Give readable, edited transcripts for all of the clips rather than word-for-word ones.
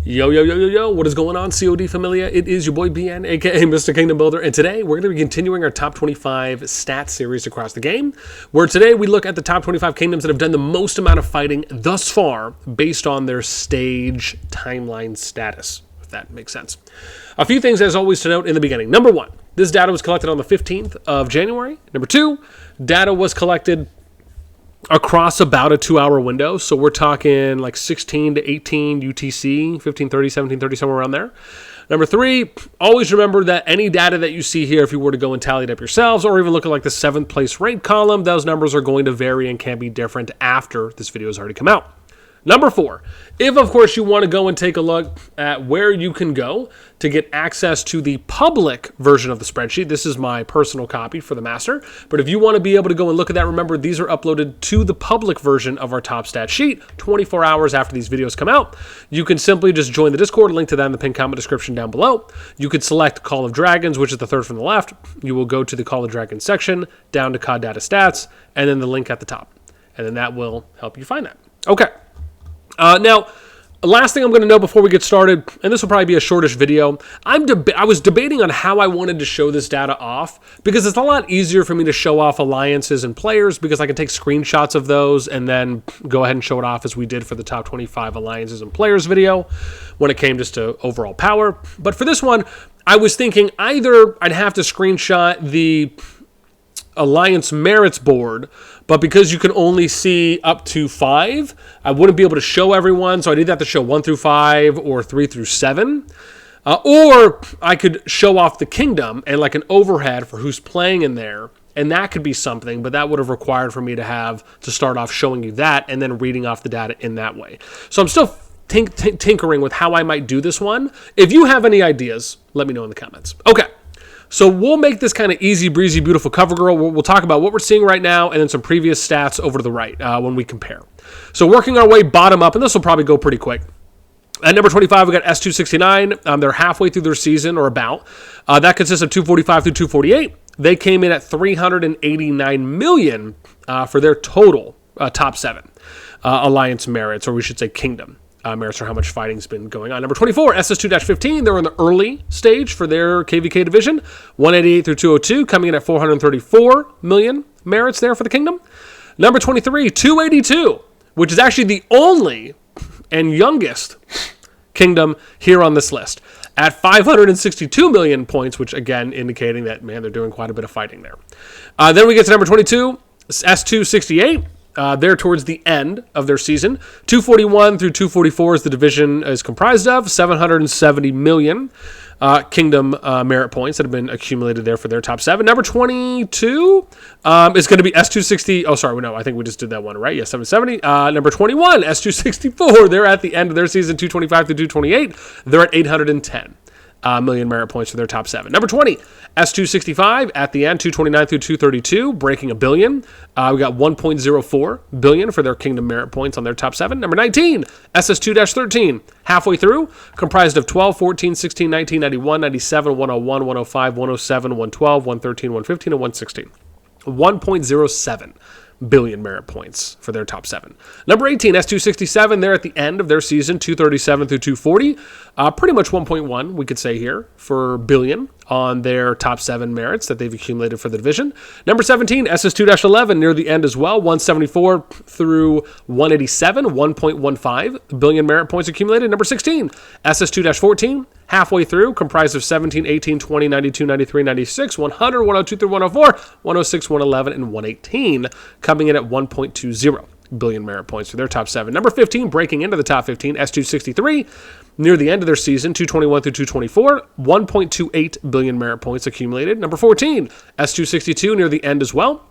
Yo, yo, yo, yo, yo, what is going on, CoD Familia? It is your boy BN, aka Mr. Kingdom Builder, and today we're going to be continuing our top 25 stat series across the game, where today we look at the top 25 kingdoms that have done the most amount of fighting thus far based on their stage timeline status, if that makes sense. A few things, as always, to note in the beginning. Number one, this data was collected on the 15th of January. Number two, data was collected across about a 2-hour window. So we're talking like 16 to 18 UTC, 1530, 1730, somewhere around there. Number three, always remember that any data that you see here, if you were to go and tally it up yourselves, or even look at like the 7th place rank column, those numbers are going to vary and can be different after this video has already come out. Number four, if of course you want to go and take a look at where you can go to get access to the public version of the spreadsheet, this is my personal copy for the master, but if you want to be able to go and look at that, remember these are uploaded to the public version of our top stat sheet 24 hours after these videos come out. You can simply just join the Discord, link to that in the pinned comment description down below. You could select Call of Dragons, which is the third from the left. You will go to the Call of Dragons section, down to COD Data Stats, and then the link at the top. And then that will help you find that. Okay. Now, last thing I'm going to know before we get started, and this will probably be a shortish video, I was debating on how I wanted to show this data off, because it's a lot easier for me to show off alliances and players, because I can take screenshots of those and then go ahead and show it off as we did for the top 25 alliances and players video when it came just to overall power. But for this one, I was thinking either I'd have to screenshot the Alliance merits board, but because you can only see up to 5, I wouldn't be able to show everyone, so I'd either have to show 1 through 5 or 3 through 7. Or I could show off the kingdom and like an overhead for who's playing in there, and that could be something, but that would have required for me to start off showing you that and then reading off the data in that way. So I'm still tinkering with how I might do this one. If you have any ideas, let me know in the comments. Okay. So we'll make this kind of easy breezy, beautiful cover girl. We'll talk about what we're seeing right now and then some previous stats over to the right when we compare. So working our way bottom up, and this will probably go pretty quick. At number 25, we got S269. They're halfway through their season or about. That consists of 245 through 248. They came in at 389 million for their total top 7 alliance merits, or we should say kingdom. Merits for how much fighting's been going on. Number 24, SS2-15. They're in the early stage for their KVK division. 188 through 202, coming in at 434 million merits there for the kingdom. Number 23, 282, which is actually the only and youngest kingdom here on this list, at 562 million points, which again indicating that, man, they're doing quite a bit of fighting there. Then we get to number 22, S268. They're towards the end of their season. 241 through 244 is the division is comprised of. 770 million kingdom merit points that have been accumulated there for their top 7. Number 22 is going to be S260. Oh, sorry. No, I think we just did that one, right? Yeah, 770. Number 21, S264. They're at the end of their season, 225 through 228. They're at 810. Million merit points for their top 7. Number 20, S265 at the end, 229 through 232, breaking a billion. We got 1.04 billion for their kingdom merit points on their top 7. Number 19, SS2-13, halfway through, comprised of 12, 14, 16, 19, 91, 97, 101, 105, 107, 112, 113, 115, and 116. 1.07 billion merit points for their top 7. Number 18, S267, they're at the end of their season, 237 through 240. Pretty much 1.1, we could say here, for billion on their top 7 merits that they've accumulated for the division. Number 17, SS2-11, near the end as well, 174 through 187, 1.15 billion merit points accumulated. Number 16, SS2-14, halfway through, comprised of 17, 18, 20, 92, 93, 96, 100, 102 through 104, 106, 111, and 118, coming in at 1.20 billion merit points for their top 7. Number 15, breaking into the top 15, S263, near the end of their season, 221 through 224, 1.28 billion merit points accumulated. Number 14, S262, near the end as well,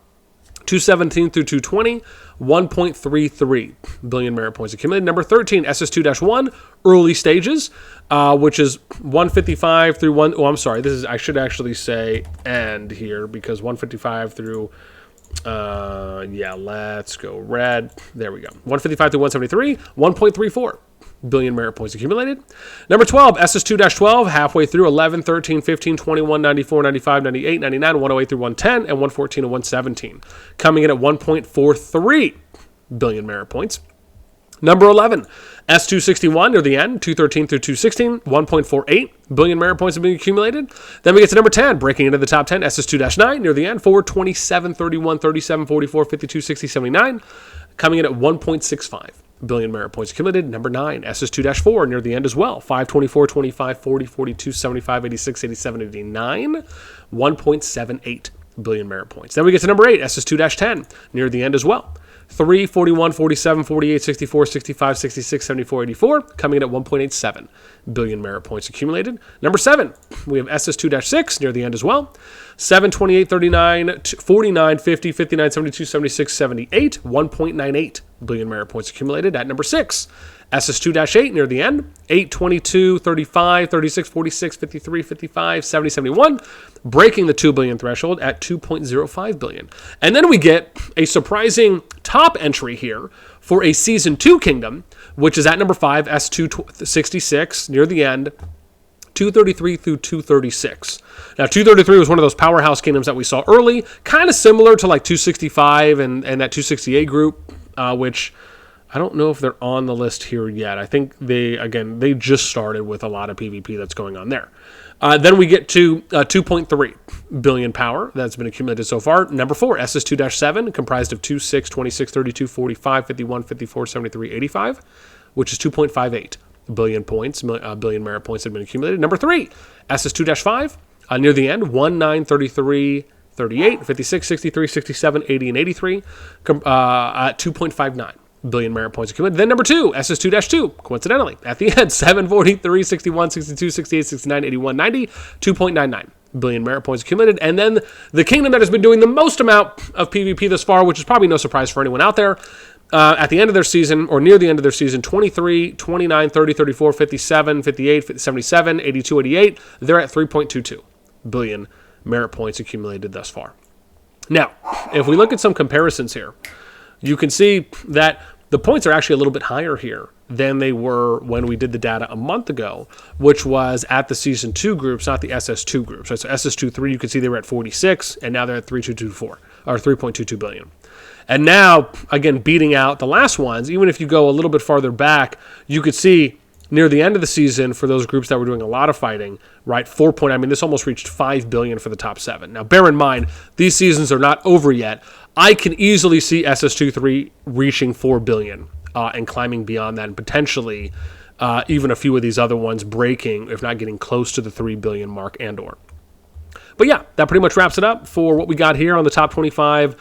217 through 220, 1.33 billion merit points accumulated. Number 13, SS2-1, early stages, which is 155 through 1. Oh, I'm sorry. I should actually say end here, because 155 through let's go red. There we go. 155 to 173, 1.34 billion merit points accumulated. Number 12, SS2-12, halfway through, 11, 13, 15, 21, 94, 95, 98, 99, 108 through 110, and 114 and 117, coming in at 1.43 billion merit points. Number 11, S261 near the end, 213 through 216, 1.48 billion merit points have been accumulated. Then we get to number 10, breaking into the top 10, SS2-9 near the end, 427, 31, 37, 44, 52, 60, 79, coming in at 1.65 billion merit points accumulated. Number 9, SS2-4 near the end as well, 524, 25, 40, 42, 75, 86, 87, 89, 1.78 billion merit points. Then we get to number 8, SS2-10 near the end as well. 3, 41, 47, 48, 64, 65, 66, 74, 84, coming in at 1.87 billion merit points accumulated. Number 7, we have SS2-6 near the end as well. 7, 28, 39, 49, 50, 59, 72, 76, 78, 1.98 billion merit points accumulated. At number 6, SS2-8 near the end, 8, 22, 35, 36, 46, 53, 55, 70, 71, breaking the 2 billion threshold at 2.05 billion. And then we get a surprising top entry here for a Season 2 kingdom, which is at number 5, S266 near the end, 233 through 236. Now, 233 was one of those powerhouse kingdoms that we saw early, kind of similar to like 265 and that 268 group, which I don't know if they're on the list here yet. I think they just started with a lot of PvP that's going on there. Then we get to 2.3 billion power that's been accumulated so far. Number 4, SS2-7, comprised of 2, 6, 26, 32, 45, 51, 54, 73, 85, which is 2.58 billion points, billion merit points have been accumulated. Number 3, SS2-5, near the end, 1, 9, 33, 38, 56, 63, 67, 80, and 83, 2.59 billion merit points accumulated. Then number 2, SS2-2, coincidentally, at the end, 7, 43, 61, 62, 68, 69, 81, 90, 2.99 billion merit points accumulated. And then the kingdom that has been doing the most amount of PvP thus far, which is probably no surprise for anyone out there, at the end of their season, or near the end of their season, 23, 29, 30, 34, 57, 58, 77, 82, 88, they're at 3.22 billion merit points accumulated thus far. Now, if we look at some comparisons here, you can see that the points are actually a little bit higher here than they were when we did the data a month ago, which was at the Season 2 groups, not the SS2 groups. Right? So SS2-3, you can see they were at 46, and now they're at 3.22 billion. And now, again, beating out the last ones, even if you go a little bit farther back, you could see near the end of the season for those groups that were doing a lot of fighting, right, this almost reached 5 billion for the top 7. Now, bear in mind, these seasons are not over yet. I can easily see SS2-3 reaching 4 billion and climbing beyond that, and potentially even a few of these other ones breaking, if not getting close to the 3 billion mark and/or. But yeah, that pretty much wraps it up for what we got here on the top 25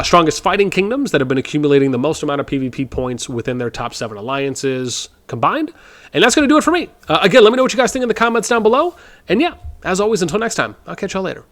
strongest fighting kingdoms that have been accumulating the most amount of PvP points within their top 7 alliances combined. And that's going to do it for me. Again, let me know what you guys think in the comments down below. And yeah, as always, until next time, I'll catch y'all later.